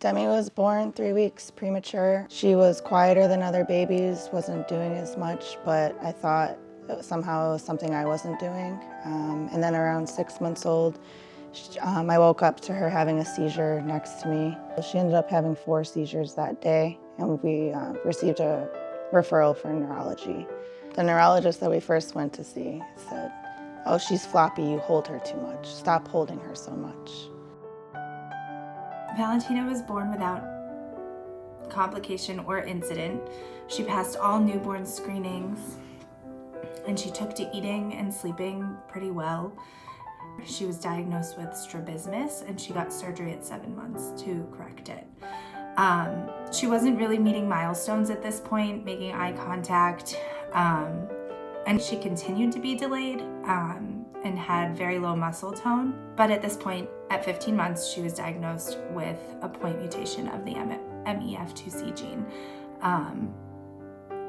Demi was born 3 weeks premature. She was quieter than other babies, wasn't doing as much, but I thought somehow it was something I wasn't doing. And then around 6 months old, I woke up to her having a seizure next to me. She ended up having 4 seizures that day, and we received a referral for neurology. The neurologist that we first went to see said, "Oh, she's floppy, you hold her too much. Stop holding her so much." Valentina was born without complication or incident. She passed all newborn screenings, and she took to eating and sleeping pretty well. She was diagnosed with strabismus, and she got surgery at 7 months to correct it. She wasn't really meeting milestones at this point, making eye contact, and she continued to be delayed and had very low muscle tone. But at this point, at 15 months, she was diagnosed with a point mutation of the MEF2C gene.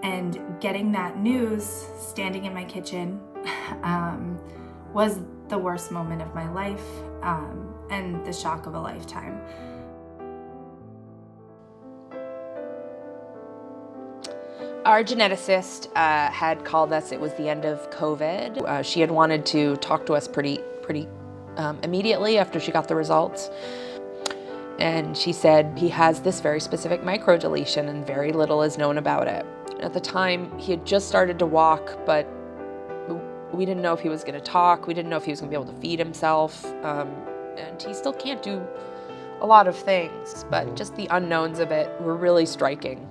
And getting that news, standing in my kitchen, was the worst moment of my life and the shock of a lifetime. Our geneticist had called us. It was the end of COVID. She had wanted to talk to us pretty immediately after she got the results. And she said, he has this very specific microdeletion and very little is known about it. At the time, he had just started to walk, but we didn't know if he was going to talk. We didn't know if he was going to be able to feed himself. And he still can't do a lot of things, but just the unknowns of it were really striking.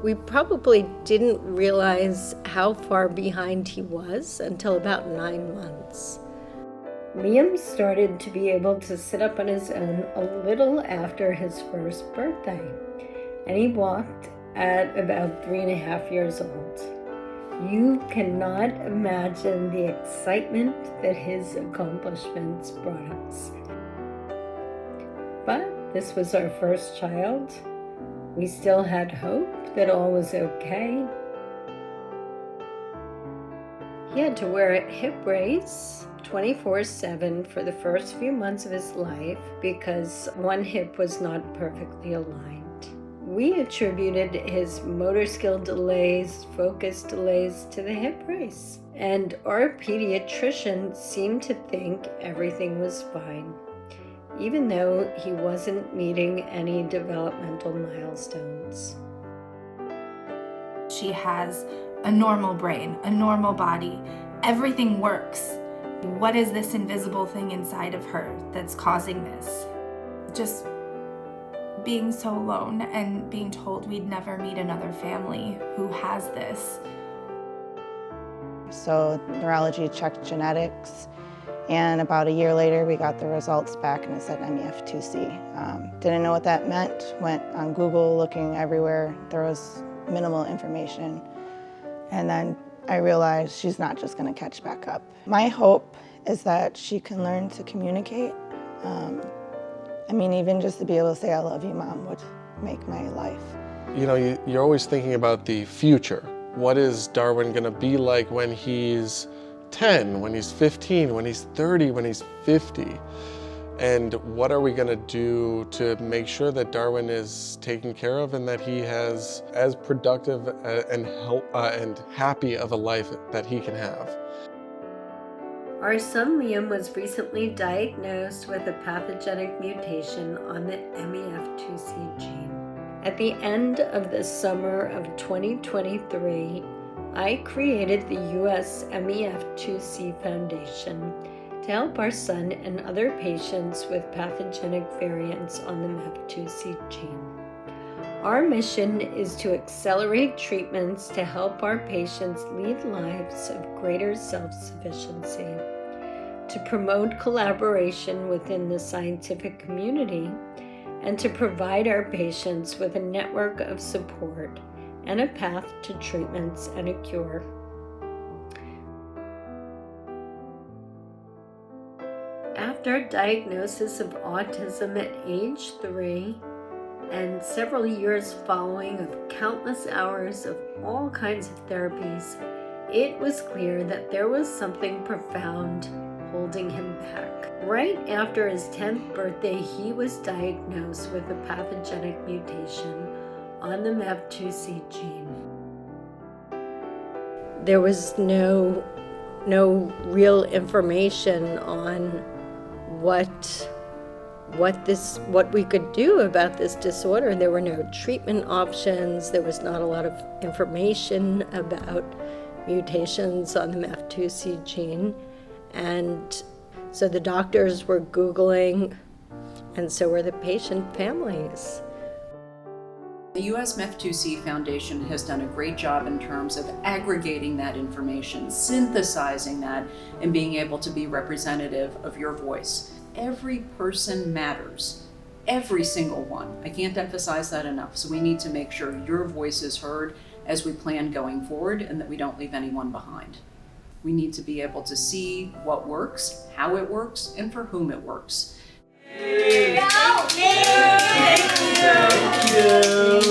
We probably didn't realize how far behind he was until about 9 months. Liam started to be able to sit up on his own a little after his first birthday, and he walked at about 3.5 years old. You cannot imagine the excitement that his accomplishments brought us. But this was our first child. We still had hope that all was okay. He had to wear a hip brace 24/7 for the first few months of his life because one hip was not perfectly aligned. We attributed his motor skill delays, focus delays to the hip brace, and our pediatrician seemed to think everything was fine, even though he wasn't meeting any developmental milestones. She has a normal brain, a normal body. Everything works. What is this invisible thing inside of her that's causing this? Just being so alone and being told we'd never meet another family who has this. So neurology checked genetics, and about a year later we got the results back and it said MEF2C. Didn't know what that meant, went on Google looking everywhere. There was minimal information. And then I realized she's not just gonna catch back up. My hope is that she can learn to communicate. Even just to be able to say, "I love you, Mom," would make my life. You know, you're always thinking about the future. What is Darwin gonna be like when he's 10, when he's 15, when he's 30, when he's 50? And what are we gonna do to make sure that Darwin is taken care of and that he has as productive and happy of a life that he can have? Our son Liam was recently diagnosed with a pathogenic mutation on the MEF2C gene. At the end of the summer of 2023, I created the US MEF2C Foundation to help our son and other patients with pathogenic variants on the MEF2C gene. Our mission is to accelerate treatments to help our patients lead lives of greater self-sufficiency, to promote collaboration within the scientific community, and to provide our patients with a network of support and a path to treatments and a cure. After diagnosis of autism at age 3, and several years following of countless hours of all kinds of therapies, it was clear that there was something profound holding him back. Right after his 10th birthday, he was diagnosed with a pathogenic mutation on the MEF2C gene. There was no real information on what we could do about this disorder. There were no treatment options. There was not a lot of information about mutations on the MEF2C gene. And so the doctors were Googling, and so were the patient families. The US MEF2C Foundation has done a great job in terms of aggregating that information, synthesizing that, and being able to be representative of your voice. Every person matters, every single one. I can't emphasize that enough. So we need to make sure your voice is heard as we plan going forward and that we don't leave anyone behind. We need to be able to see what works, how it works, and for whom it works. Thank you.